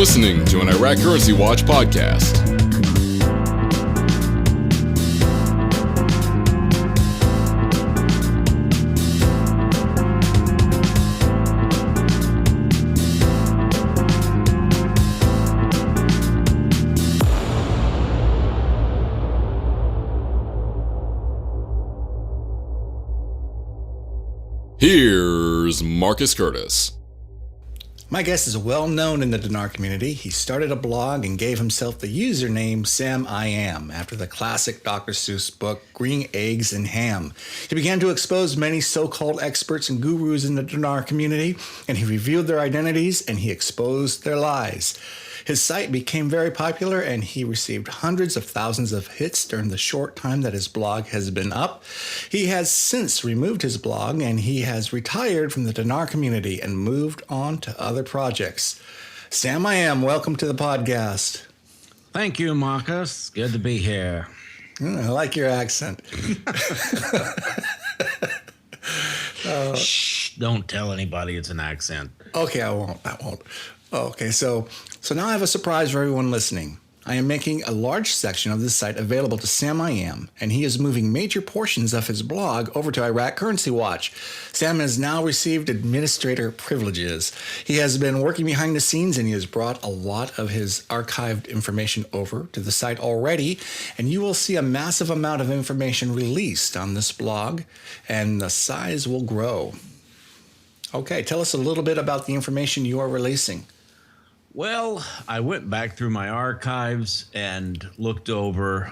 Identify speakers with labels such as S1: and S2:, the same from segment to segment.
S1: listening to an Iraq Currency Watch podcast. Here's Marcus Curtis.
S2: My guest is well known in the Dinar community. He started a blog and gave himself the username Sam I Am after the classic Dr. Seuss book Green Eggs and Ham. He began to expose many so-called experts and gurus in the Dinar community, and he revealed their identities and he exposed their lies. His site became very popular and he received hundreds of thousands of hits during the short time that his blog has been up. He has since removed his blog and he has retired from the Dinar community and moved on to other projects. Sam I Am, welcome to the podcast.
S3: Thank you, Marcus. Good to be here.
S2: I like your accent.
S3: Shh, don't tell anybody it's an accent.
S2: Okay, I won't. Okay, so now I have a surprise for everyone listening. I am making a large section of this site available to Sam I Am, and he is moving major portions of his blog over to Iraq Currency Watch. Sam has now received administrator privileges. He has been working behind the scenes, and he has brought a lot of his archived information over to the site already, and you will see a massive amount of information released on this blog, and the size will grow. Okay, tell us a little bit about the information you are releasing.
S3: Well, I went back through my archives and looked over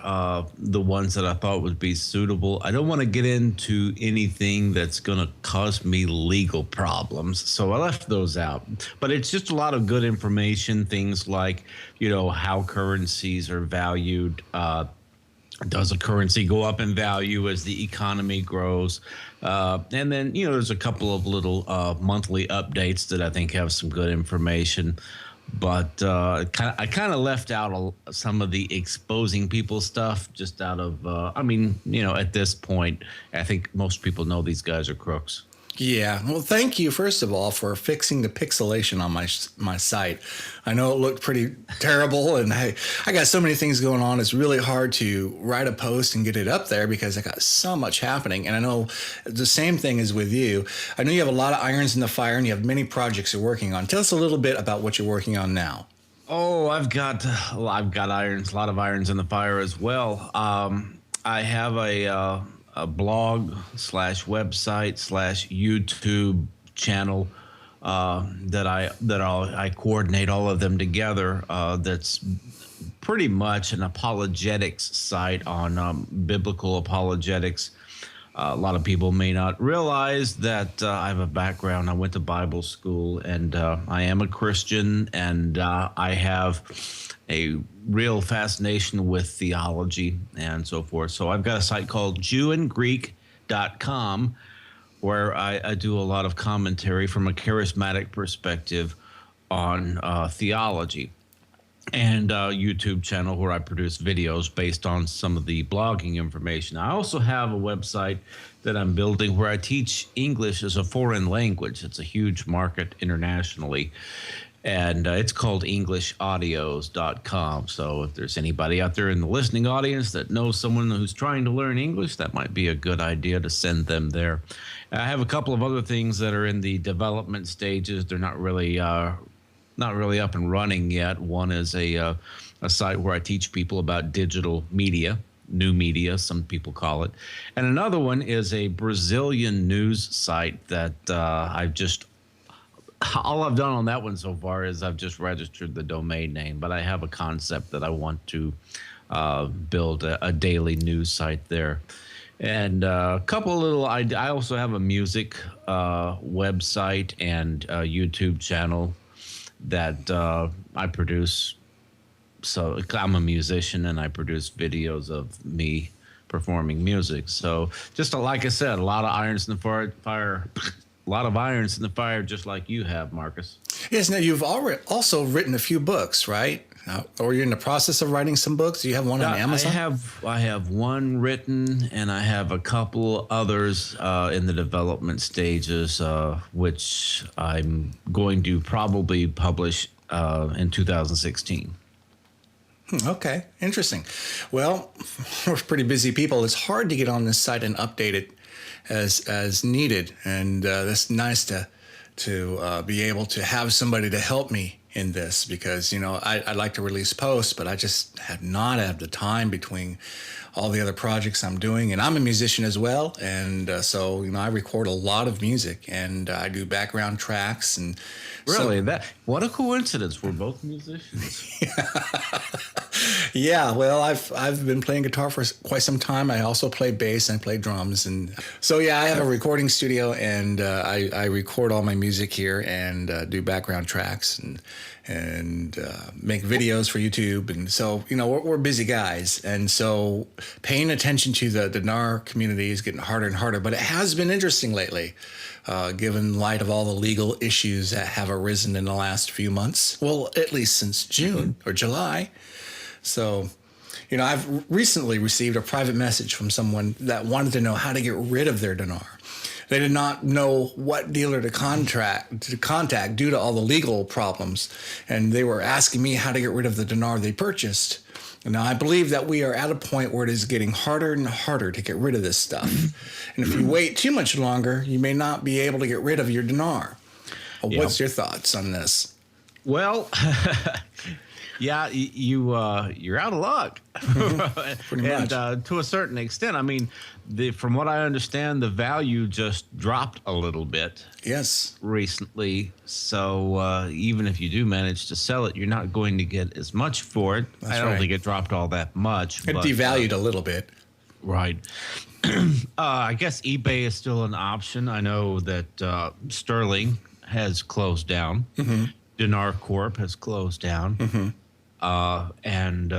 S3: the ones that I thought would be suitable. I don't want to get into anything that's going to cause me legal problems, so I left those out. But it's just a lot of good information, things like, how currencies are valued. Does a currency go up in value as the economy grows? And then, there's a couple of little monthly updates that I think have some good information. But I kind of left out some of the exposing people stuff just out of, at this point, I think most people know these guys are crooks.
S2: Yeah. Well, thank you, first of all, for fixing the pixelation on my site. I know it looked pretty terrible, and I got so many things going on. It's really hard to write a post and get it up there because I got so much happening. And I know the same thing is with you. I know you have a lot of irons in the fire, and you have many projects you're working on. Tell us a little bit about what you're working on now.
S3: Oh, I've got irons, a lot of irons in the fire as well. I have a blog / website / YouTube channel that I coordinate all of them together. That's pretty much an apologetics site on biblical apologetics. A lot of people may not realize that I have a background. I went to Bible school, and I am a Christian, and I have a real fascination with theology and so forth. So I've got a site called JewandGreek.com where I do a lot of commentary from a charismatic perspective on theology, and a YouTube channel where I produce videos based on some of the blogging information. I also have a website that I'm building where I teach English as a foreign language. It's a huge market internationally. And it's called EnglishAudios.com. So if there's anybody out there in the listening audience that knows someone who's trying to learn English, that might be a good idea to send them there. I have a couple of other things that are in the development stages. They're not really up and running yet. One is a site where I teach people about digital media, new media, some people call it. And another one is a Brazilian news site that all I've done on that one so far is I've just registered the domain name, but I have a concept that I want to build a daily news site there. And a couple of little, I also have a music website and a YouTube channel that I produce. So I'm a musician and I produce videos of me performing music. So just like I said, a lot of irons in the fire. A lot of irons in the fire, just like you have, Marcus.
S2: Yes. Now, you've also written a few books, right? Or you're in the process of writing some books? Do you have one on Amazon?
S3: I have one written, and I have a couple others in the development stages, which I'm going to probably publish in 2016.
S2: Okay, interesting. Well, we're pretty busy people. It's hard to get on this site and update it as needed, and that's nice to be able to have somebody to help me in this, because I like to release posts, but I just have not had the time between all the other projects I'm doing, and I'm a musician as well, and so I record a lot of music, and I do background tracks, and
S3: really, what a coincidence! We're both musicians.
S2: Yeah, well, I've been playing guitar for quite some time. I also play bass and play drums, and so I have a recording studio, and I record all my music here and do background tracks and make videos for YouTube, and so we're busy guys, and so paying attention to the Dinar community is getting harder and harder. But it has been interesting lately, given light of all the legal issues that have arisen in the last few months. Well, at least since June or July. So, I've recently received a private message from someone that wanted to know how to get rid of their dinar. They did not know what dealer to contact due to all the legal problems, and they were asking me how to get rid of the dinar they purchased. Now, I believe that we are at a point where it is getting harder and harder to get rid of this stuff. And if you wait too much longer, you may not be able to get rid of your dinar. What's your thoughts on this?
S3: Well, yeah, you're out of luck.
S2: Pretty much.
S3: And to a certain extent, I mean, from what I understand, the value just dropped a little bit.
S2: Yes.
S3: Recently. So even if you do manage to sell it, you're not going to get as much for it.
S2: That's
S3: I don't
S2: right.
S3: think it dropped all that much.
S2: It devalued a little bit.
S3: Right. I guess eBay is still an option. I know that Sterling has closed down. Mm-hmm. Dinar Corp has closed down. Mm-hmm. And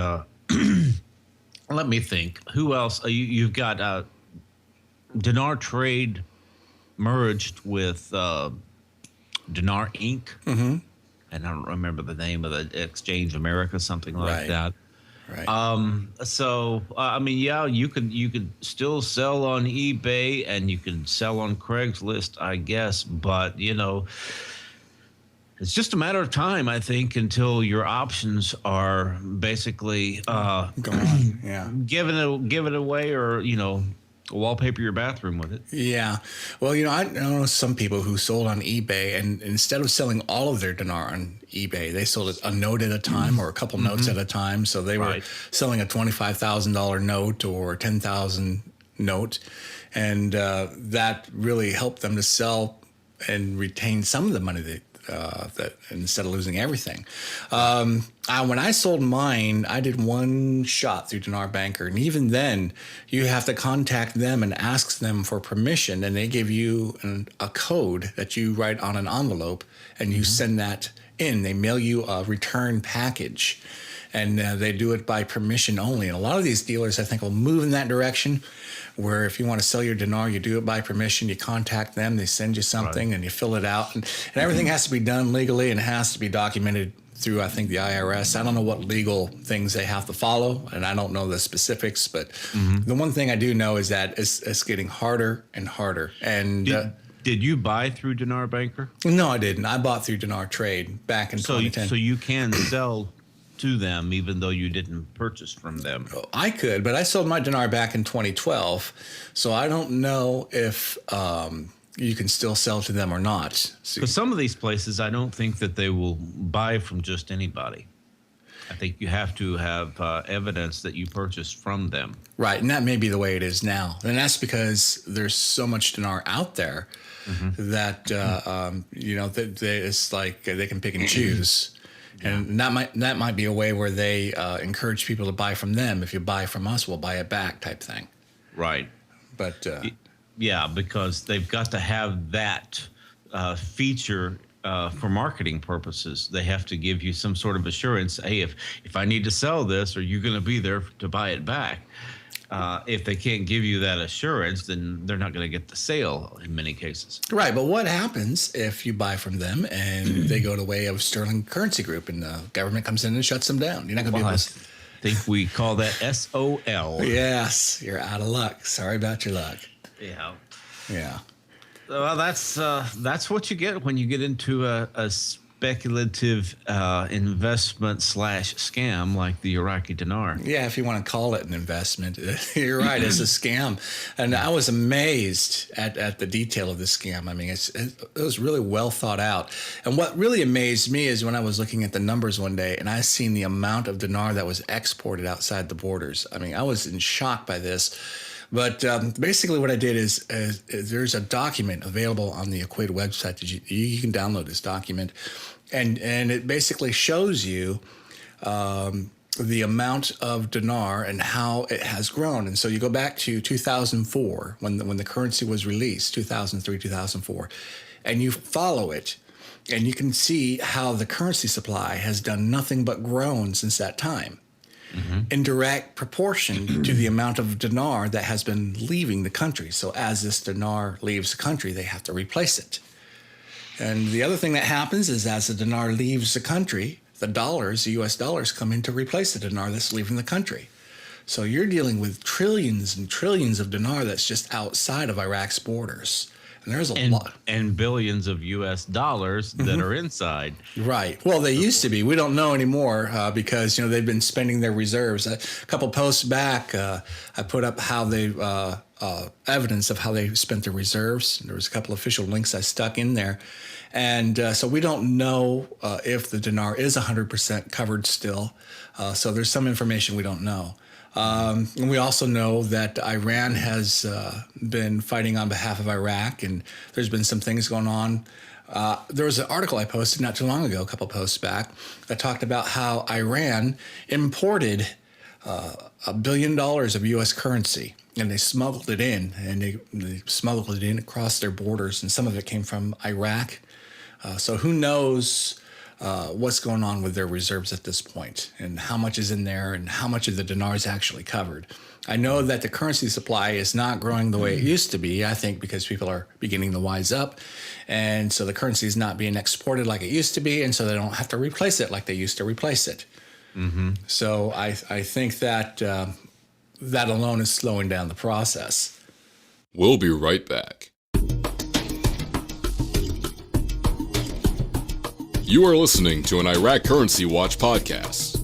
S3: let me think. Who else? You've got Dinar Trade merged with Dinar Inc. Mm-hmm. And I don't remember the name of the Exchange America, something like that.
S2: Right.
S3: So I mean, yeah, you could still sell on eBay and you can sell on Craigslist, I guess, but it's just a matter of time, I think, until your options are basically
S2: gone. Yeah.
S3: Give it away, or wallpaper your bathroom with it.
S2: Yeah. Well, I know some people who sold on eBay, and instead of selling all of their dinar on eBay, they sold it a note at a time or a couple notes at a time. So they were selling a $25,000 note or a $10,000 note, and that really helped them to sell and retain some of the money that instead of losing everything. When I sold mine, I did one shot through Dinar Banker, and even then, you have to contact them and ask them for permission, and they give you a code that you write on an envelope, and you send that in. They mail you a return package, and they do it by permission only. And a lot of these dealers, I think, will move in that direction, where if you want to sell your dinar, you do it by permission. You contact them, they send you something, and you fill it out. And everything has to be done legally, and it has to be documented through, I think, the IRS. I don't know what legal things they have to follow, and I don't know the specifics. But the one thing I do know is that it's getting harder and harder. And
S3: did you buy through Dinar Banker?
S2: No, I didn't. I bought through Dinar Trade back in 2010.
S3: So you can sell to them even though you didn't purchase from them.
S2: I could, but I sold my dinar back in 2012, so I don't know if you can still sell to them or not.
S3: Because some of these places, I don't think that they will buy from just anybody. I think you have to have evidence that you purchased from them.
S2: Right, and that may be the way it is now. And that's because there's so much dinar out there that, it's like they can pick and choose. And that might be a way where they encourage people to buy from them. If you buy from us, we'll buy it back type thing.
S3: Right.
S2: But
S3: yeah, because they've got to have that feature for marketing purposes. They have to give you some sort of assurance. Hey, if I need to sell this, are you going to be there to buy it back? If they can't give you that assurance, then they're not going to get the sale in many cases.
S2: Right, but what happens if you buy from them and they go the way of Sterling Currency Group and the government comes in and shuts them down? You're not going to be able to...
S3: I think we call that SOL.
S2: Yes, you're out of luck. Sorry about your luck.
S3: Yeah.
S2: Yeah.
S3: Well, that's what you get when you get into a speculative investment / scam like the Iraqi Dinar.
S2: Yeah, if you want to call it an investment, you're right. It's a scam, and I was amazed at the detail of this scam. I mean, it was really well thought out. And what really amazed me is when I was looking at the numbers one day, and I seen the amount of dinar that was exported outside the borders. I mean, I was in shock by this. But basically what I did is there's a document available on the Equate website that you can download this document, and it basically shows you the amount of dinar and how it has grown. And so you go back to 2004 when the currency was released, 2003, 2004, and you follow it, and you can see how the currency supply has done nothing but grown since that time. Mm-hmm. In direct proportion to the amount of dinar that has been leaving the country. So as this dinar leaves the country, they have to replace it. And the other thing that happens is as the dinar leaves the country, the US dollars come in to replace the dinar that's leaving the country. So you're dealing with trillions and trillions of dinar that's just outside of Iraq's borders. And there's a lot.
S3: And billions of US dollars that are inside.
S2: Right. Well, they used to be. We don't know anymore because, they've been spending their reserves. A couple posts back, I put up how they evidence of how they spent their reserves. There was a couple official links I stuck in there. And so we don't know if the dinar is 100% covered still. So there's some information we don't know. And we also know that Iran has been fighting on behalf of Iraq, and there's been some things going on. There was an article I posted not too long ago, a couple posts back, that talked about how Iran imported $1 billion of U.S. currency, and they smuggled it in, and they smuggled it in across their borders, and some of it came from Iraq. So who knows what's going on with their reserves at this point, and how much is in there, and how much of the dinar is actually covered. I know that the currency supply is not growing the way it used to be, I think because people are beginning to wise up, and so the currency is not being exported like it used to be, and so they don't have to replace it like they used to replace it. Mm-hmm. So I think that that alone is slowing down the process.
S1: We'll be right back. You are listening to an Iraq Currency Watch podcast.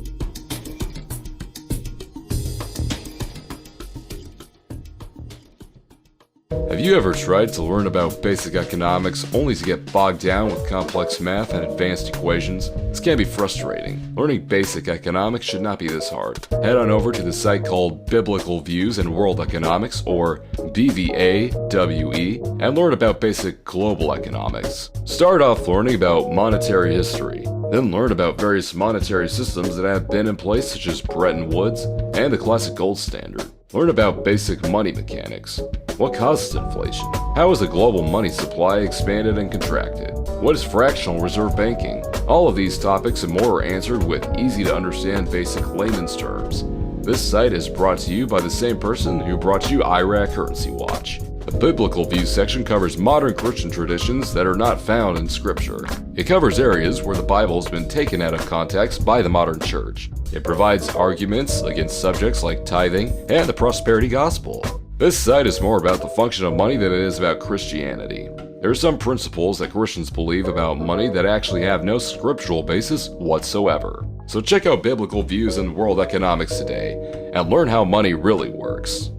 S1: Have you ever tried to learn about basic economics only to get bogged down with complex math and advanced equations? This can be frustrating. Learning basic economics should not be this hard. Head on over to the site called Biblical Views in World Economics, or BVAWE, and learn about basic global economics. Start off learning about monetary history. Then learn about various monetary systems that have been in place, such as Bretton Woods and the classic gold standard. Learn about basic money mechanics. What causes inflation? How is the global money supply expanded and contracted? What is fractional reserve banking? All of these topics and more are answered with easy-to-understand basic layman's terms. This site is brought to you by the same person who brought you Iraq Currency Watch. The Biblical View section covers modern Christian traditions that are not found in Scripture. It covers areas where the Bible has been taken out of context by the modern church. It provides arguments against subjects like tithing and the prosperity gospel. This site is more about the function of money than it is about Christianity. There are some principles that Christians believe about money that actually have no scriptural basis whatsoever. So check out Biblical Views in World Economics today and learn how money really works.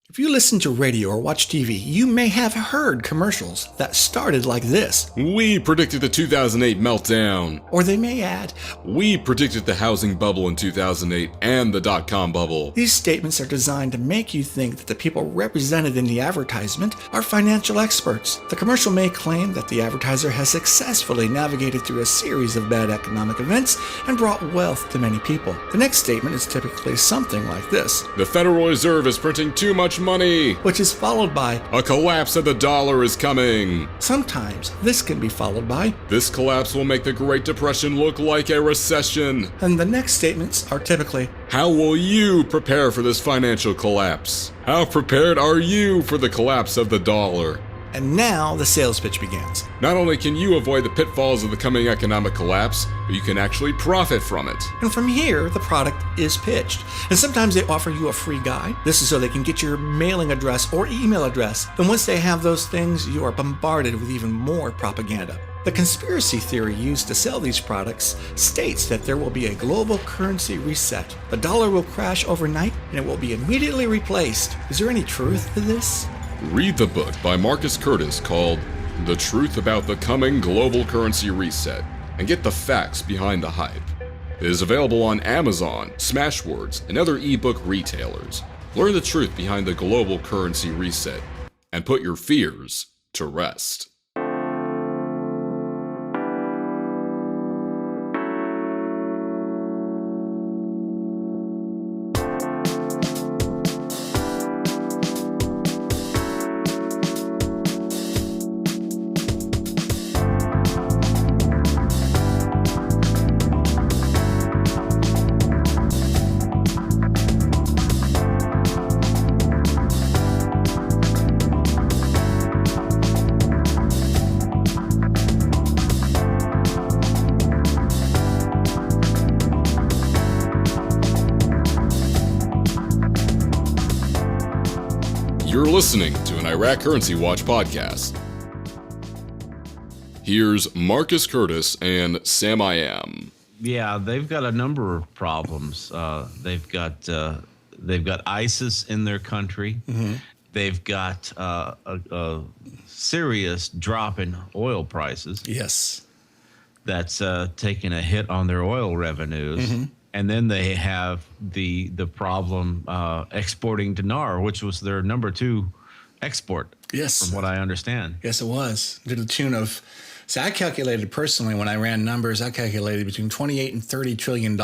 S2: If you listen to radio or watch TV, you may have heard commercials that started like this.
S1: We predicted the 2008 meltdown.
S2: Or they may add,
S1: we predicted the housing bubble in 2008 and the dot-com bubble.
S2: These statements are designed to make you think that the people represented in the advertisement are financial experts. The commercial may claim that the advertiser has successfully navigated through a series of bad economic events and brought wealth to many people. The next statement is typically something like this.
S1: The Federal Reserve is printing too much money,
S2: which is followed by
S1: a collapse of the dollar is coming.
S2: Sometimes this can be followed by
S1: this collapse will make the Great Depression look like a recession.
S2: And the next statements are typically,
S1: how will you prepare for this financial collapse? How prepared are you for the collapse of the dollar?
S2: And now the sales pitch begins.
S1: Not only can you avoid the pitfalls of the coming economic collapse, but you can actually profit from it.
S2: And from here, the product is pitched. And sometimes they offer you a free guide. This is so they can get your mailing address or email address. And once they have those things, you are bombarded with even more propaganda. The conspiracy theory used to sell these products states that there will be a global currency reset. The dollar will crash overnight and it will be immediately replaced. Is there any truth to this?
S1: Read the book by Marcus Curtis called The Truth About the Coming Global Currency Reset and get the facts behind the hype. It is available on Amazon, Smashwords, and other ebook retailers. Learn the truth behind the global currency reset and put your fears to rest. You're listening to an Iraq Currency Watch podcast. Here's Marcus Curtis and Sam I Am.
S3: Yeah, they've got a number of problems. They've got ISIS in their country. Mm-hmm. They've got a serious drop in oil prices.
S2: Yes.
S3: That's taking a hit on their oil revenues. Mm-hmm. And then they have the problem exporting dinar, which was their number 2 export.
S2: Yes.
S3: From what I understand.
S2: Yes, it was. To the tune of, so I calculated personally when I ran numbers, I calculated between $28 and $30 trillion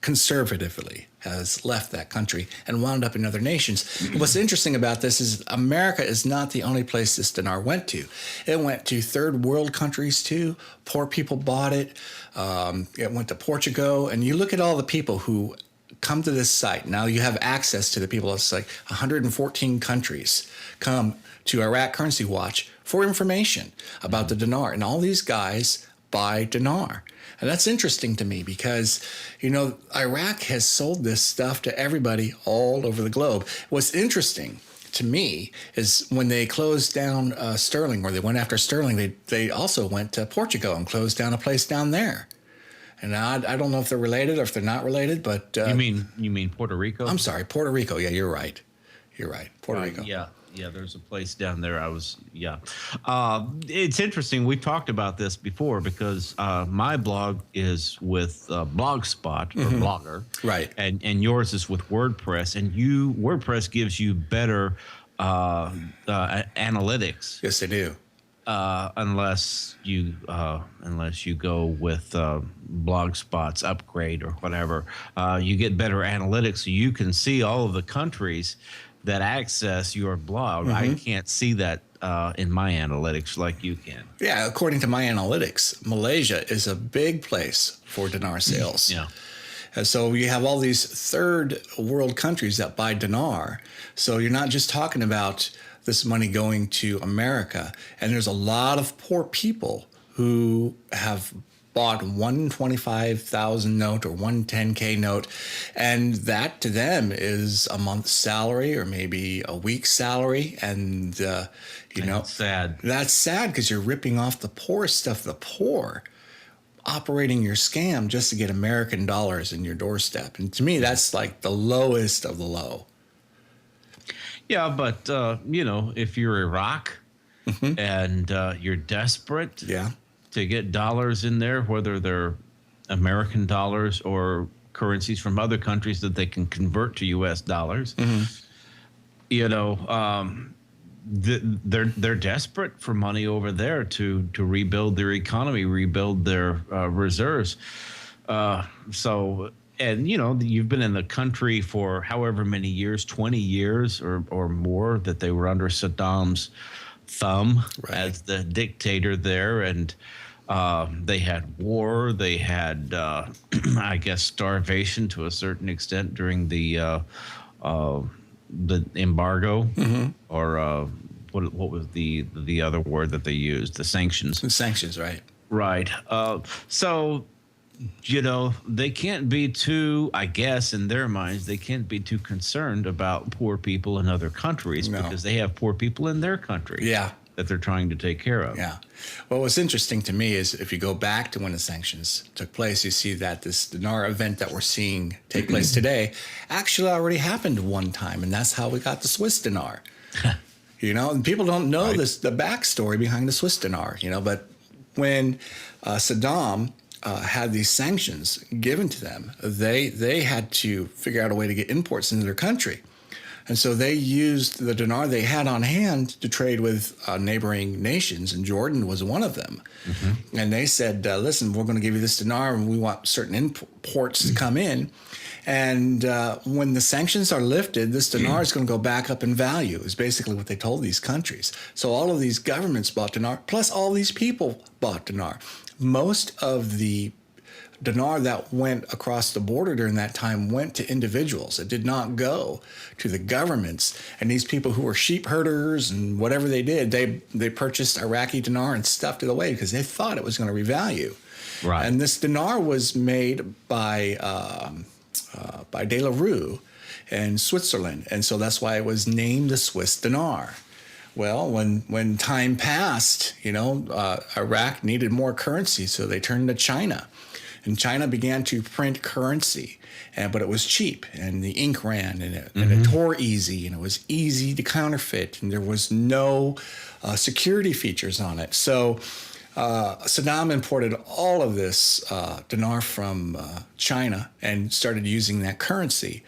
S2: conservatively has left that country and wound up in other nations. And what's interesting about this is America is not the only place this dinar went to. It went to third world countries too. Poor people bought it. It went to Portugal. And you look at all the people who come to this site. Now you have access to the people. It's like 114 countries come to Iraq Currency Watch for information about the dinar. And all these guys buy dinar. And that's interesting to me because, you know, Iraq has sold this stuff to everybody all over the globe. What's interesting to me is when they closed down sterling, or they went after sterling, they also went to Portugal and closed down a place down there. And I don't know if they're related or if they're not related, but...
S3: You mean Puerto Rico?
S2: I'm sorry, Puerto Rico. Yeah, you're right. You're right. Puerto Rico.
S3: Yeah, there's a place down there. It's interesting. We talked about this before because my blog is with Blogspot or Blogger.
S2: Right.
S3: And yours is with WordPress. And WordPress gives you better analytics.
S2: Yes, they do.
S3: Unless you go with Blogspot's upgrade or whatever, you get better analytics. So you can see all of the countries that access your blog. Mm-hmm. I can't see that in my analytics like you can.
S2: Yeah, according to my analytics, Malaysia is a big place for dinar sales.
S3: Yeah.
S2: And so you have all these third world countries that buy dinar. So you're not just talking about this money going to America. And there's a lot of poor people who have bought one 25,000 note or one 10K note, and that to them is a month's salary or maybe a week's salary. And
S3: that's sad.
S2: That's sad because you're ripping off the poor stuff, the poor, operating your scam just to get American dollars in your doorstep. And to me, that's like the lowest of the low.
S3: Yeah, but if you're Iraq and you're desperate, to get dollars in there, whether they're American dollars or currencies from other countries that they can convert to U.S. dollars. Mm-hmm. They're desperate for money over there to rebuild their economy, rebuild their reserves. You've been in the country for however many years, 20 years or more, that they were under Saddam's thumb as the dictator there, and they had war, they had I guess starvation to a certain extent during the embargo, or what was the other word that they used, the sanctions.
S2: The sanctions, right.
S3: So they can't be too, I guess, in their minds, they can't be too concerned about poor people in other countries because they have poor people in their country.
S2: Yeah.
S3: that they're trying to take care of.
S2: Yeah. Well, what's interesting to me is if you go back to when the sanctions took place, you see that this dinar event that we're seeing take place today actually already happened one time, and that's how we got the Swiss dinar. And people don't know the backstory behind the Swiss dinar, but when Saddam had these sanctions given to them, they had to figure out a way to get imports into their country. And so they used the dinar they had on hand to trade with neighboring nations, and Jordan was one of them. Mm-hmm. And they said, listen, we're going to give you this dinar, and we want certain imports to come in. And when the sanctions are lifted, this dinar is going to go back up in value, is basically what they told these countries. So all of these governments bought dinar, plus all these people bought dinar. Most of the dinar that went across the border during that time went to individuals. It did not go to the governments. And these people who were sheep herders and whatever they did, they purchased Iraqi dinar and stuffed it away because they thought it was going to revalue. Right. And this dinar was made by De La Rue in Switzerland. And so that's why it was named the Swiss dinar. Well, when time passed, Iraq needed more currency, so they turned to China. And China began to print currency, but it was cheap, and the ink ran, and it tore easy, and it was easy to counterfeit, and there was no security features on it. So Saddam imported all of this dinar from China and started using that currency.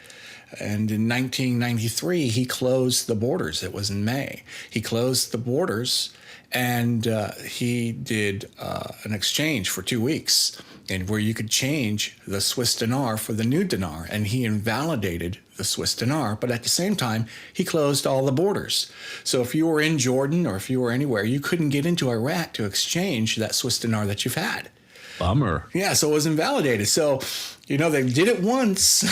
S2: And in 1993, he closed the borders. It was in May. He closed the borders, and he did an exchange for 2 weeks, and where you could change the Swiss dinar for the new dinar. And he invalidated the Swiss dinar, but at the same time, he closed all the borders. So if you were in Jordan or if you were anywhere, you couldn't get into Iraq to exchange that Swiss dinar that you've had.
S3: Bummer.
S2: Yeah, so it was invalidated. So, they did it once,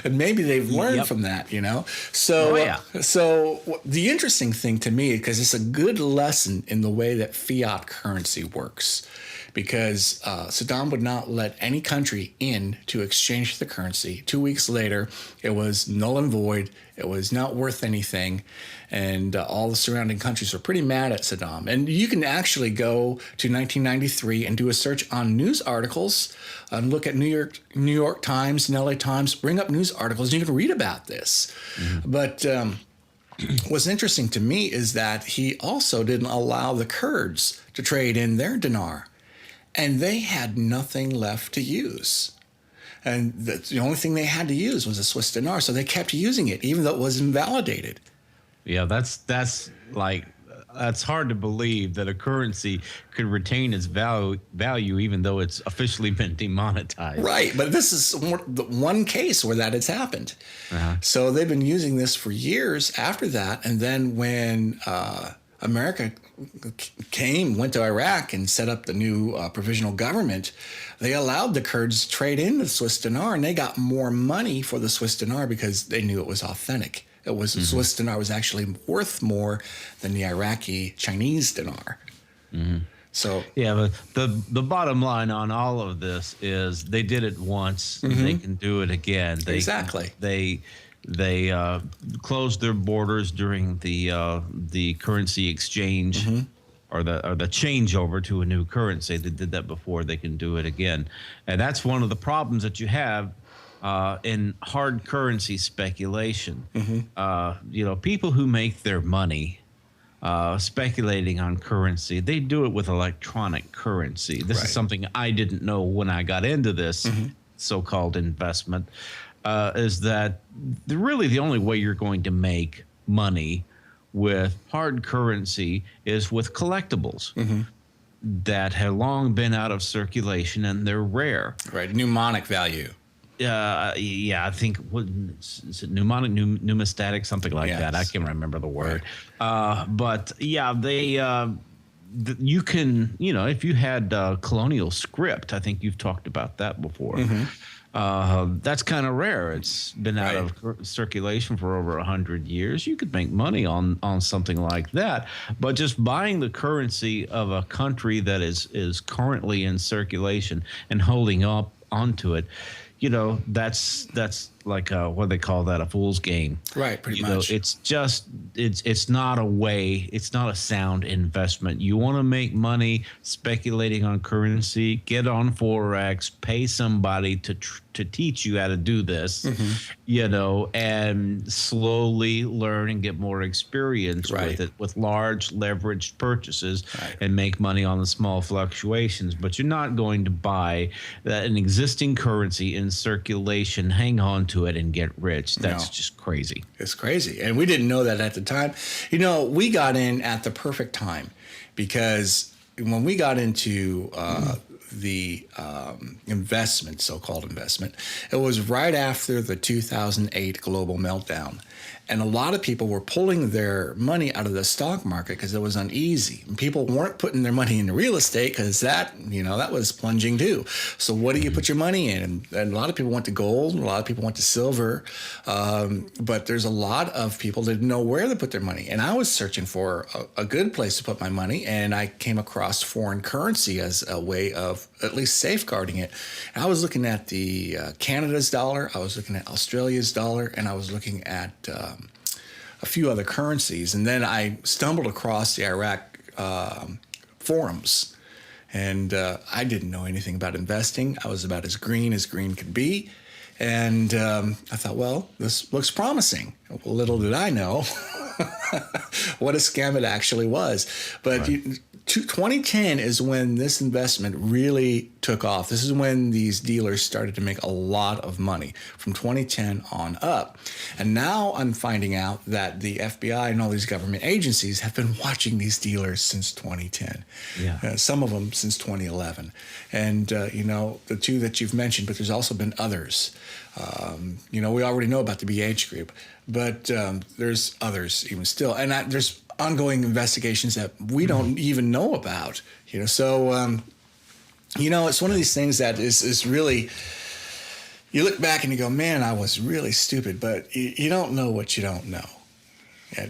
S2: and maybe they've learned from that, So, so the interesting thing to me, because it's a good lesson in the way that fiat currency works, because Saddam would not let any country in to exchange the currency. 2 weeks later, it was null and void. It was not worth anything. And all the surrounding countries were pretty mad at Saddam. And you can actually go to 1993 and do a search on news articles and look at New York Times and LA Times, bring up news articles, and you can read about this. Mm-hmm. But what's interesting to me is that he also didn't allow the Kurds to trade in their dinar. And they had nothing left to use. And the only thing they had to use was a Swiss dinar. So they kept using it, even though it was invalidated.
S3: Yeah, that's hard to believe that a currency could retain its value even though it's officially been demonetized.
S2: Right, but this is the one case where that has happened. Uh-huh. So they've been using this for years after that. And then when America went to Iraq and set up the new provisional government, they allowed the Kurds to trade in the Swiss dinar, and they got more money for the Swiss dinar because they knew it was authentic. It was the Swiss dinar was actually worth more than the Iraqi Chinese dinar. Mm-hmm. So
S3: yeah, but the bottom line on all of this is they did it once, and they can do it again.
S2: Exactly.
S3: They closed their borders during the currency exchange or the changeover to a new currency. They did that before. They can do it again, and that's one of the problems that you have in hard currency speculation. People who make their money speculating on currency, they do it with electronic currency. This is something I didn't know when I got into this so-called investment. Is that really the only way you're going to make money with hard currency is with collectibles that have long been out of circulation and they're rare.
S2: Right, mnemonic value.
S3: I think is it mnemonic, numismatic, something like that. I can't remember the word. But yeah, they you can, if you had colonial script, I think you've talked about that before. That's kind of rare. It's been out of circulation for over 100 years. You could make money on something like that, but just buying the currency of a country that is currently in circulation and holding up onto it, that's like what do they call that, a fool's game.
S2: Right, pretty much.
S3: It's not a way, it's not a sound investment. You want to make money speculating on currency, get on Forex, pay somebody to teach you how to do this, and slowly learn and get more experience with it, with large leveraged purchases, and make money on the small fluctuations. But you're not going to buy an existing currency in circulation, hang on to it, and get rich. That's just crazy.
S2: It's crazy. And we didn't know that at the time. We got in at the perfect time, because when we got into the investment, so-called investment, it was right after the 2008 global meltdown. And a lot of people were pulling their money out of the stock market because it was uneasy. And people weren't putting their money into real estate because that was plunging too. So what do you put your money in? And a lot of people went to gold, and a lot of people went to silver. But there's a lot of people that didn't know where to put their money. And I was searching for a good place to put my money, and I came across foreign currency as a way of at least safeguarding it. And I was looking at the Canada's dollar, I was looking at Australia's dollar, and I was looking at a few other currencies. And then I stumbled across the Iraq forums, and I didn't know anything about investing. I was about as green could be. And I thought, well, this looks promising. Little did I know what a scam it actually was. But 2010 is when this investment really took off. This is when these dealers started to make a lot of money, from 2010 on up. And now I'm finding out that the FBI and all these government agencies have been watching these dealers since 2010. Yeah. Some of them since 2011. And, the two that you've mentioned, but there's also been others. We already know about the BH group, but there's others even still. And there's ongoing investigations that we don't even know about. So it's one of these things that is really, you look back and you go, man, I was really stupid, but you don't know what you don't know.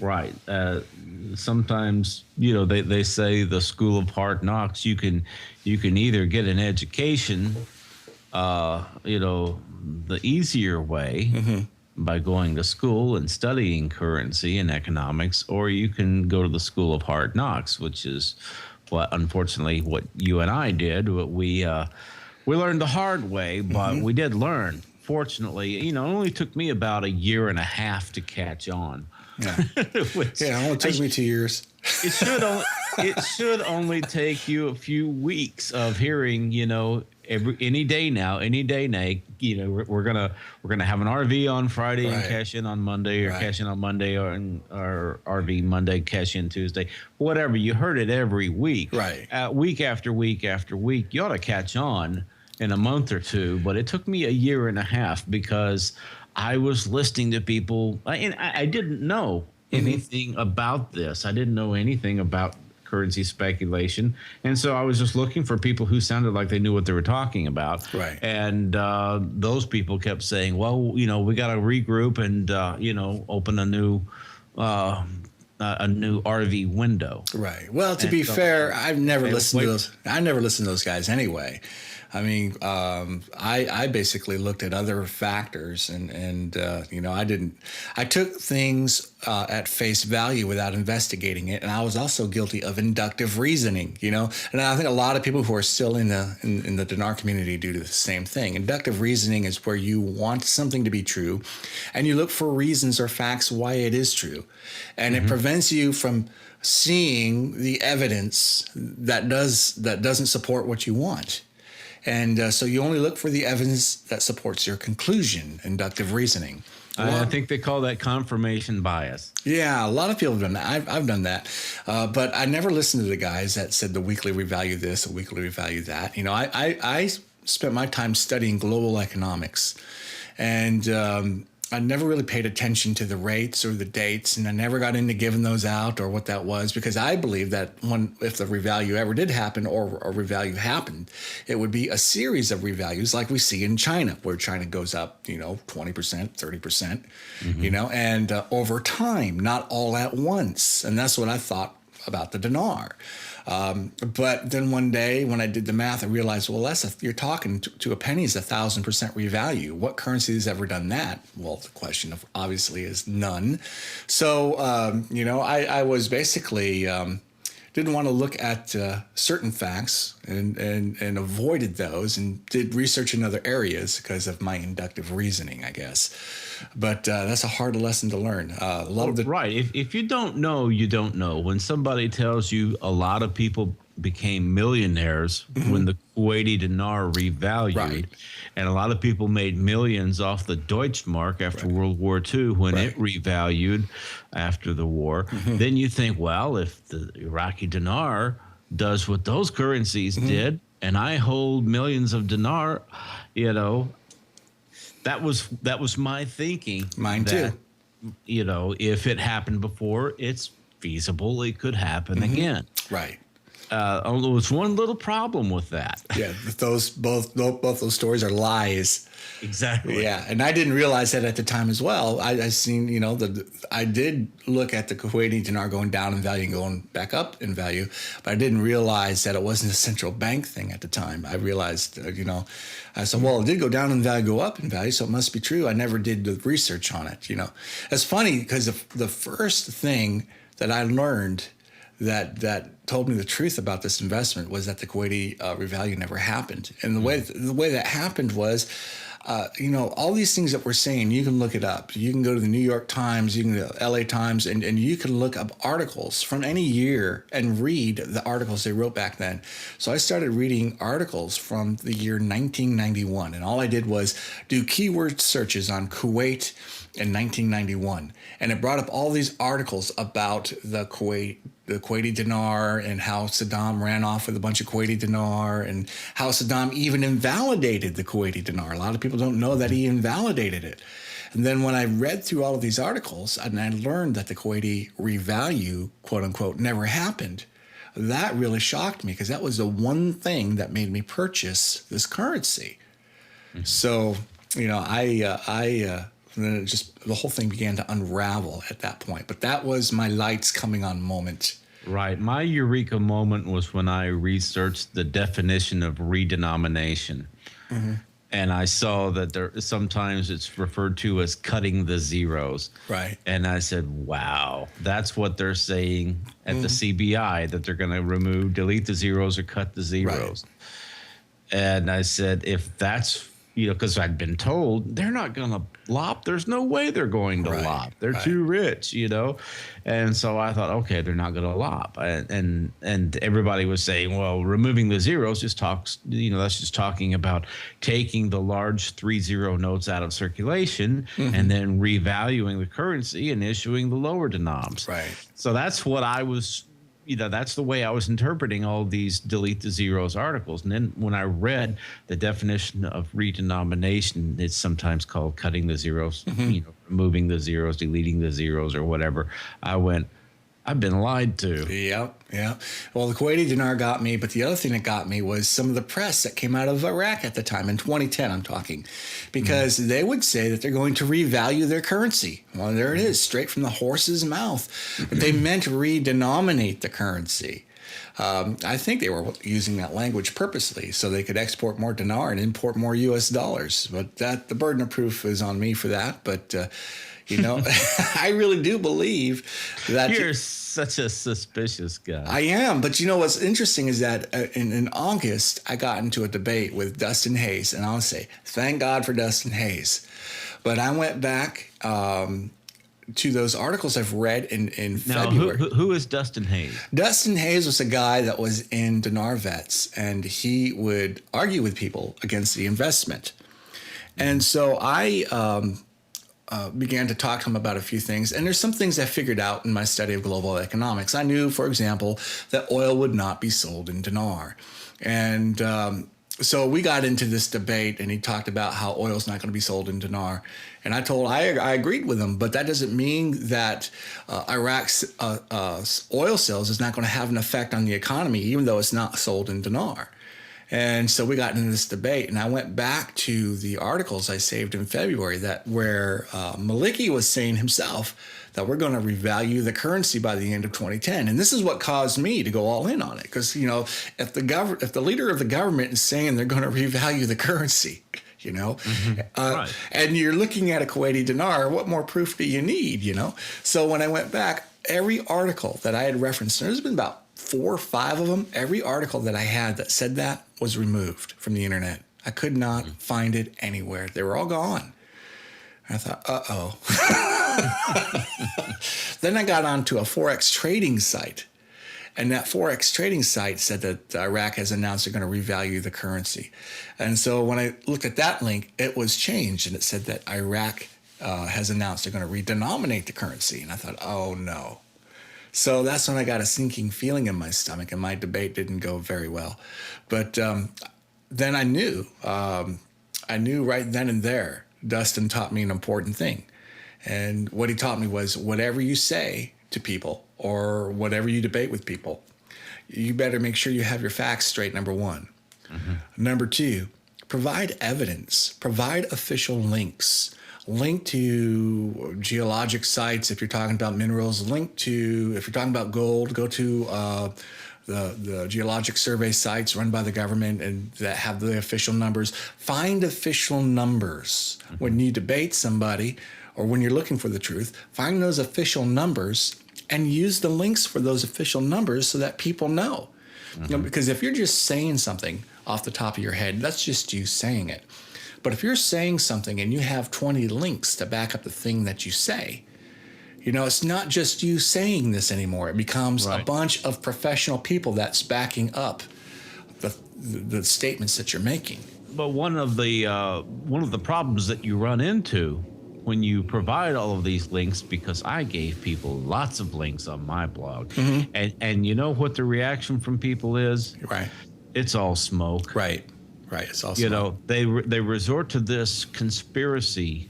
S3: Right. Sometimes, they say the school of hard knocks, you can either get an education, the easier way, by going to school and studying currency and economics, or you can go to the school of hard knocks, which is unfortunately what you and I did. We learned the hard way, but we did learn. Fortunately, it only took me about a year and a half to catch on.
S2: Yeah, it only took me 2 years.
S3: It should only take you a few weeks of hearing, any day now, we're gonna have an RV on Friday and cash in on Monday, or cash in on Monday, or RV Monday, cash in Tuesday, whatever. You heard it every week,
S2: right?
S3: Week after week after week. You ought to catch on in a month or two, but it took me a year and a half because I was listening to people, and I didn't know anything about this. I didn't know anything about currency speculation, and so I was just looking for people who sounded like they knew what they were talking about.
S2: Right.
S3: And those people kept saying, "Well, we got to regroup and open a new RV window."
S2: Right. Well, to be fair, I've never listened to those. I never listened to those guys anyway. I mean, I basically looked at other factors, and I took things at face value without investigating it, and I was also guilty of inductive reasoning. And I think a lot of people who are still in the Dinar community do the same thing. Inductive reasoning is where you want something to be true, and you look for reasons or facts why it is true, and it prevents you from seeing the evidence that doesn't support what you want. And so you only look for the evidence that supports your conclusion, inductive reasoning.
S3: I think they call that confirmation bias.
S2: Yeah, a lot of people have done that. I've done that. But I never listened to the guys that said the weekly revalue this, the weekly revalue that. I spent my time studying global economics. And I never really paid attention to the rates or the dates, and I never got into giving those out or what that was, because I believe that if the revalue ever did happen or a revalue happened, it would be a series of revalues like we see in China, where China goes up, 20%, 30%, and over time, not all at once. And that's what I thought about the dinar. But then one day when I did the math, I realized, well, you're talking to a penny is 1,000% revalue. What currency has ever done that? Well, the question obviously is none. So, I was basically didn't want to look at certain facts and avoided those and did research in other areas because of my inductive reasoning, I guess. But that's a hard lesson to learn.
S3: Right. If you don't know, you don't know. When somebody tells you a lot of people became millionaires when the Kuwaiti dinar revalued,
S2: Right.
S3: and a lot of people made millions off the Deutschmark after World War II when it revalued after the war, then you think, well, if the Iraqi dinar does what those currencies did, and I hold millions of dinar, that was my thinking.
S2: Mine too.
S3: If it happened before, it's feasible it could happen again.
S2: Right.
S3: Although there's one little problem with that.
S2: Yeah, both those stories are lies.
S3: Exactly.
S2: Yeah, and I didn't realize that at the time as well. I seen, I did look at the Kuwaiti dinar going down in value and going back up in value, but I didn't realize that it wasn't a central bank thing at the time. I realized, I said, well, it did go down in value, go up in value, so it must be true. I never did the research on it. It's funny because the first thing that I learned that told me the truth about this investment was that the Kuwaiti revalue never happened. And the way that happened was, all these things that we're saying, you can look it up. You can go to the New York Times, you can go to LA Times, and you can look up articles from any year and read the articles they wrote back then. So I started reading articles from the year 1991, and all I did was do keyword searches on Kuwait in 1991. And it brought up all these articles about the Kuwaiti dinar and how Saddam ran off with a bunch of Kuwaiti dinar and how Saddam even invalidated the Kuwaiti dinar. A lot of people don't know that he invalidated it. And then when I read through all of these articles and I learned that the Kuwaiti revalue, quote unquote, never happened, that really shocked me because that was the one thing that made me purchase this currency. So, and then the whole thing began to unravel at that point. But that was my lights coming on moment.
S3: Right. My eureka moment was when I researched the definition of redenomination. And I saw that sometimes it's referred to as cutting the zeros.
S2: Right.
S3: And I said, wow, that's what they're saying at the CBI, that they're going to delete the zeros or cut the zeros. Right. And I said, if that's, because I'd been told they're not going to lop. There's no way they're going to lop. They're too rich, And so I thought, okay, they're not going to lop. And everybody was saying, well, removing the zeros just talks, that's just talking about taking the large 3-0 notes out of circulation and then revaluing the currency and issuing the lower denoms.
S2: Right.
S3: So that's what I was that's the way I was interpreting all these delete the zeros articles. And then when I read the definition of redenomination, it's sometimes called cutting the zeros, removing the zeros, deleting the zeros or whatever. I went, I've been lied to.
S2: Yep. Well, the Kuwaiti dinar got me, but the other thing that got me was some of the press that came out of Iraq at the time, in 2010 I'm talking, because they would say that they're going to revalue their currency. Well, there it is, straight from the horse's mouth. But they meant redenominate the currency. I think they were using that language purposely so they could export more dinar and import more U.S. dollars. But the burden of proof is on me for that. But I really do believe that
S3: you're such a suspicious guy.
S2: I am, but what's interesting is that in August I got into a debate with Dustin Hayes, and I'll say thank God for Dustin Hayes. But I went back to those articles I've read in February.
S3: Who is Dustin Hayes?
S2: Dustin Hayes was a guy that was in Dinar Vets, and he would argue with people against the investment. And so I began to talk to him about a few things. And there's some things I figured out in my study of global economics. I knew, for example, that oil would not be sold in dinar. And so we got into this debate, and he talked about how oil's not going to be sold in dinar. And I agreed with him, but that doesn't mean that Iraq's oil sales is not going to have an effect on the economy, even though it's not sold in dinar. And so we got into this debate, and I went back to the articles I saved in February where Maliki was saying himself that we're going to revalue the currency by the end of 2010. And this is what caused me to go all in on it. Because, if the leader of the government is saying they're going to revalue the currency, right. And you're looking at a Kuwaiti dinar, what more proof do you need, So when I went back, every article that I had referenced, and there's been about 4 or 5 of them, every article that I had that said that was removed from the internet. I could not find it anywhere. They were all gone. I thought, uh-oh. Then I got onto a Forex trading site. And that Forex trading site said that Iraq has announced they're going to revalue the currency. And so when I looked at that link, it was changed. And it said that Iraq has announced they're going to redenominate the currency. And I thought, oh, no. So that's when I got a sinking feeling in my stomach, and my debate didn't go very well. But then I knew right then and there, Dustin taught me an important thing. And what he taught me was whatever you say to people or whatever you debate with people, you better make sure you have your facts straight, number one. Number two, provide evidence, provide official links. Link to geologic sites if you're talking about minerals. If you're talking about gold, go to the geologic survey sites run by the government and that have the official numbers. Find official numbers. When you debate somebody or when you're looking for the truth, find those official numbers and use the links for those official numbers so that people know. Because if you're just saying something off the top of your head, that's just you saying it. But if you're saying something and you have 20 links to back up the thing that you say, it's not just you saying this anymore. It becomes a bunch of professional people that's backing up the statements that you're making.
S3: But one of the problems that you run into when you provide all of these links, because I gave people lots of links on my blog, and you know what the reaction from people is?
S2: Right.
S3: It's all smoke.
S2: Right. It's all smoke.
S3: They resort to this conspiracy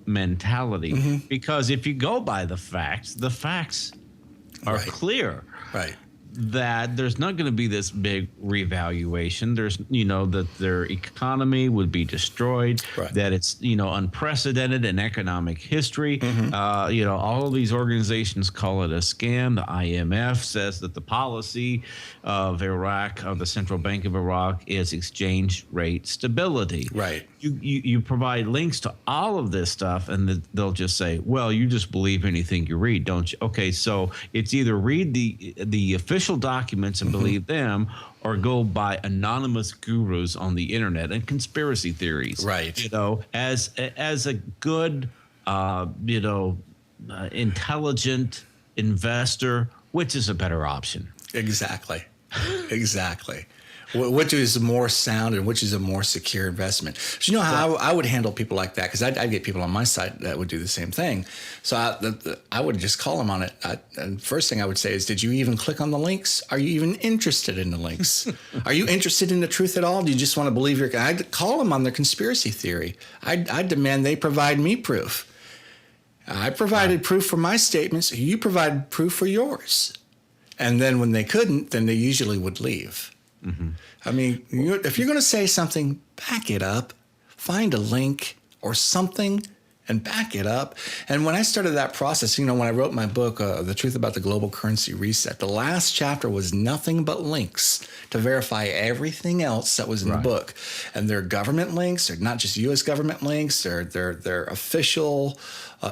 S3: mentality because if you go by the facts are clear. Right. That there's not going to be this big revaluation. There's, that their economy would be destroyed, that it's, unprecedented in economic history. All of these organizations call it a scam. The IMF says that the policy of Iraq, of the Central Bank of Iraq, is exchange rate stability. Right. You provide links to all of this stuff, and they'll just say, well, you just believe anything you read, don't you? Okay, so it's either read the official documents and believe them, or go by anonymous gurus on the internet and conspiracy theories. Right. As a good, intelligent investor, which is a better option?
S2: Exactly. Which is more sound and which is a more secure investment. So you know how I would handle people like that, because I'd get people on my site that would do the same thing. So I would just call them on it. And first thing I would say is, did you even click on the links? Are you even interested in the links? Are you interested in the truth at all? Do you just want to believe I'd call them on their conspiracy theory. I demand they provide me proof. I provided proof for my statements. You provide proof for yours. And then when they couldn't, then they usually would leave. I mean, if you're going to say something, back it up. Find a link or something and back it up. And when I started that process, when I wrote my book, The Truth About the Global Currency Reset, the last chapter was nothing but links to verify everything else that was in the book. And they're government links. They're not just U.S. government links. They're official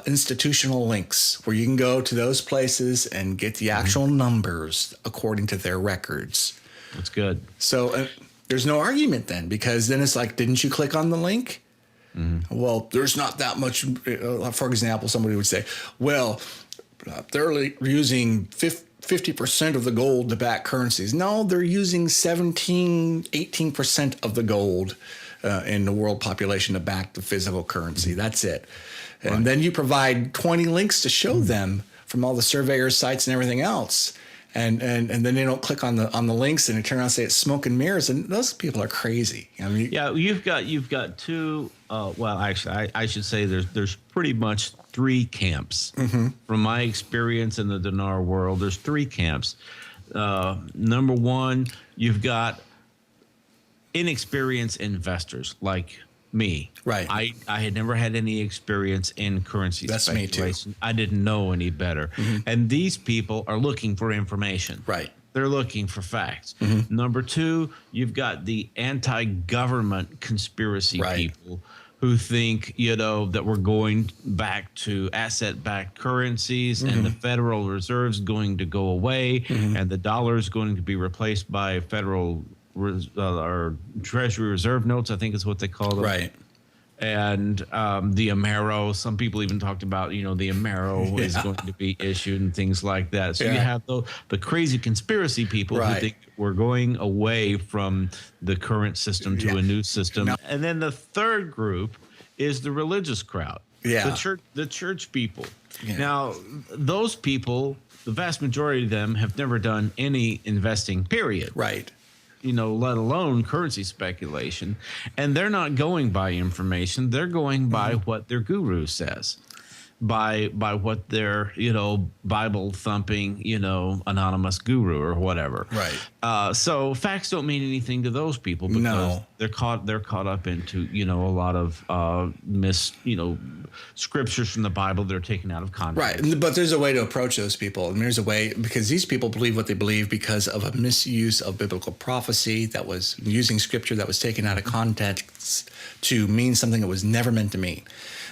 S2: institutional links where you can go to those places and get the actual numbers according to their records.
S3: That's good.
S2: So there's no argument then, because then it's like, didn't you click on the link? Well, there's not that much. For example, somebody would say, well, they're using 50% of the gold to back currencies. No, they're using 18% of the gold in the world population to back the physical currency. That's it. And then you provide 20 links to show them from all the surveyor sites and everything else. And then they don't click on the links, and they turn around and say it's smoke and mirrors, and those people are crazy. I mean,
S3: you've got two. Well, actually, I should say there's pretty much 3 camps. From my experience in the dinar world, there's 3 camps. Number one, you've got inexperienced investors like me.
S2: Right.
S3: I had never had any experience in currency
S2: That's me
S3: speculation.
S2: too.
S3: I didn't know any better. And these people are looking for information.
S2: Right.
S3: They're looking for facts. Number two, you've got the anti-government conspiracy people who think, that we're going back to asset-backed currencies and the Federal Reserve's going to go away and the dollar is going to be replaced by federal or Treasury Reserve notes, I think is what they call them.
S2: Right.
S3: And the Amero, some people even talked about, the Amero is going to be issued and things like that. So you have the crazy conspiracy people who think we're going away from the current system to a new system. And then the third group is the religious crowd, the church people. Now, those people, the vast majority of them have never done any investing, period.
S2: Right.
S3: Let alone currency speculation. And they're not going by information. They're going by what their guru says, by what their, Bible thumping, anonymous guru or whatever.
S2: Right.
S3: So facts don't mean anything to those people because they're caught up into, a lot of scriptures from the Bible they're taken out of context.
S2: Right. But there's a way to approach those people. And there's a way, because these people believe what they believe because of a misuse of biblical prophecy that was using scripture that was taken out of context to mean something it was never meant to mean.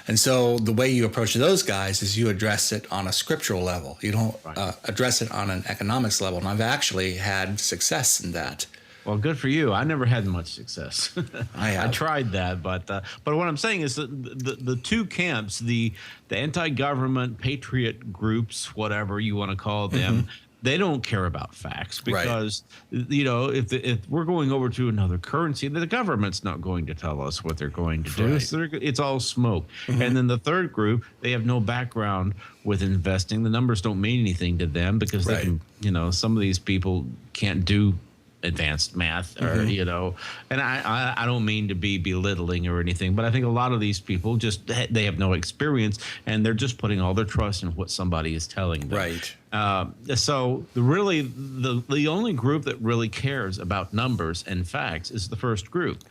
S2: And so the way you approach those guys is you address it on a scriptural level. You don't address it on an economics level. And I've actually had success in that.
S3: Well, good for you. I never had much success. I tried that, but what I'm saying is that the two camps, the anti-government patriot groups, whatever you want to call them, they don't care about facts because if we're going over to another currency, the government's not going to tell us what they're going to do. So it's all smoke. And then the third group, they have no background with investing. The numbers don't mean anything to them because they can, some of these people can't do advanced math or and I don't mean to be belittling or anything, but I think a lot of these people they have no experience and they're just putting all their trust in what somebody is telling them. So the only group that really cares about numbers and facts is the first group.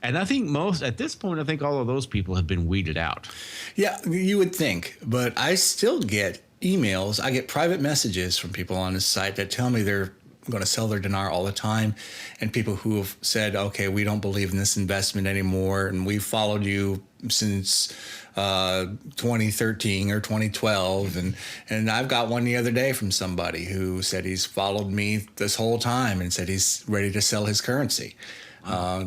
S3: And I think at this point all of those people have been weeded out. Yeah,
S2: you would think, but I still get emails. I get private messages from people on this site that tell me they're going to sell their dinar all the time, and people who have said, okay, we don't believe in this investment anymore, and we've followed you since 2013 or 2012, and I've got one the other day from somebody who said he's followed me this whole time and said he's ready to sell his currency.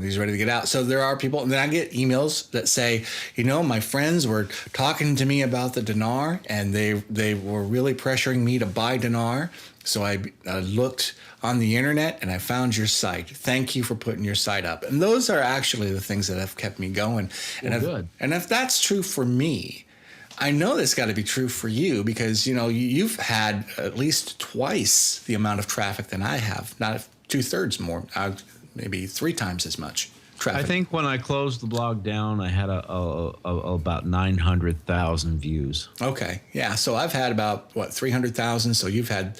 S2: He's ready to get out. So there are people, and then I get emails that say, my friends were talking to me about the dinar, and they were really pressuring me to buy dinar. So I looked on the internet and I found your site. Thank you for putting your site up. And those are actually the things that have kept me going. And if that's true for me, I know that's got to be true for you because, you've had at least twice the amount of traffic than I have, not 2/3 more, maybe 3 times as much traffic.
S3: I think when I closed the blog down, I had about 900,000 views.
S2: Okay. Yeah. So I've had about 300,000. So you had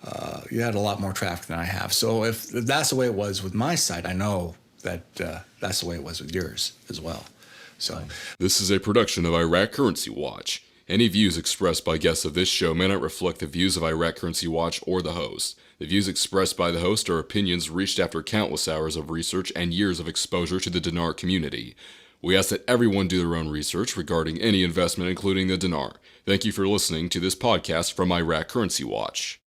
S2: a lot more traffic than I have. So if that's the way it was with my site, I know that that's the way it was with yours as well. So
S1: this is a production of Iraq Currency Watch. Any views expressed by guests of this show may not reflect the views of Iraq Currency Watch or the host. The views expressed by the host are opinions reached after countless hours of research and years of exposure to the dinar community. We ask that everyone do their own research regarding any investment, including the dinar. Thank you for listening to this podcast from Iraq Currency Watch.